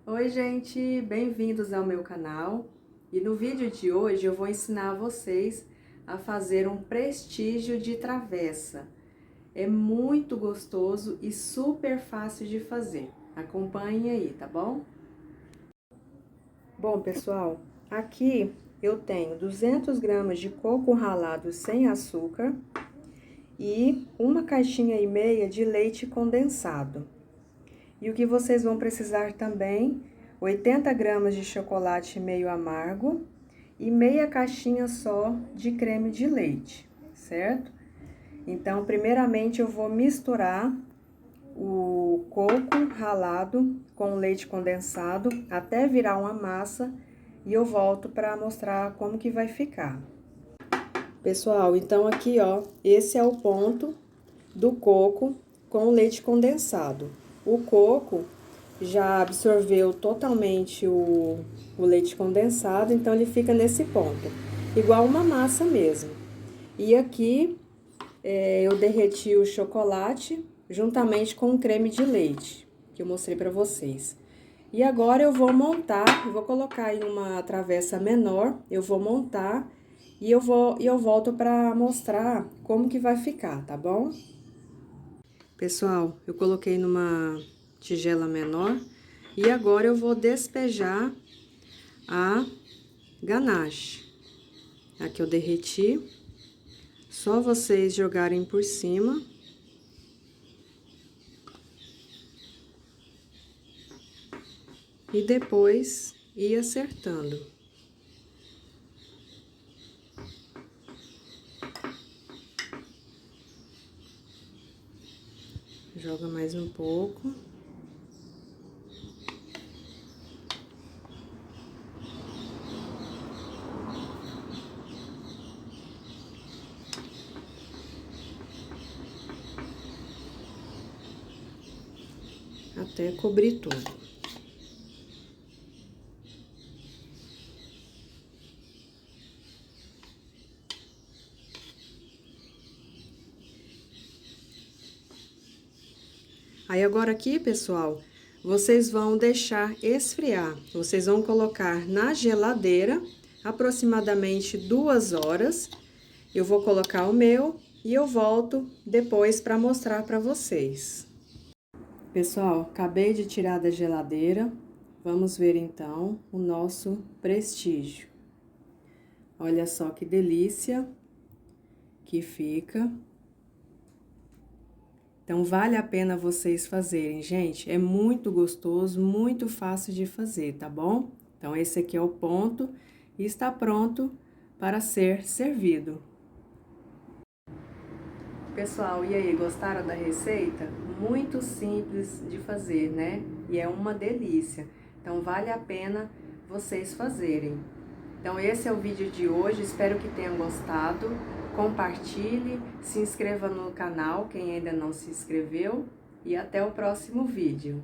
Oi, gente, bem-vindos ao meu canal. E no vídeo de hoje eu vou ensinar vocês a fazer um prestígio de travessa. É muito gostoso e super fácil de fazer. Acompanhe aí, tá bom? Bom, pessoal, aqui eu tenho 200 gramas de coco ralado sem açúcar e uma caixinha e meia de leite condensado. E o que vocês vão precisar também, 80 gramas de chocolate meio amargo e meia caixinha só de creme de leite, certo? Então, primeiramente eu vou misturar o coco ralado com o leite condensado até virar uma massa e eu volto para mostrar como que vai ficar. Pessoal, então aqui ó, esse é o ponto do coco com o leite condensado. O coco já absorveu totalmente o leite condensado, então ele fica nesse ponto, igual uma massa mesmo. E aqui eu derreti o chocolate juntamente com o creme de leite, que eu mostrei para vocês. E agora eu vou montar, eu vou colocar em uma travessa menor, eu vou montar e eu volto para mostrar como que vai ficar, tá bom? Pessoal, eu coloquei numa tigela menor e agora eu vou despejar a ganache. Aqui eu derreti, só vocês jogarem por cima. E depois ir acertando. Joga mais um pouco. Até cobrir tudo. Aí agora aqui, pessoal, vocês vão deixar esfriar. Vocês vão colocar na geladeira aproximadamente 2 horas. Eu vou colocar o meu e eu volto depois para mostrar para vocês. Pessoal, acabei de tirar da geladeira. Vamos ver então o nosso prestígio. Olha só que delícia que fica. Então, vale a pena vocês fazerem, gente. É muito gostoso, muito fácil de fazer, tá bom? Então, esse aqui é o ponto e está pronto para ser servido. Pessoal, e aí, gostaram da receita? Muito simples de fazer, né? E é uma delícia. Então, vale a pena vocês fazerem. Então, esse é o vídeo de hoje. Espero que tenham gostado. Compartilhe, se inscreva no canal, quem ainda não se inscreveu. E até o próximo vídeo.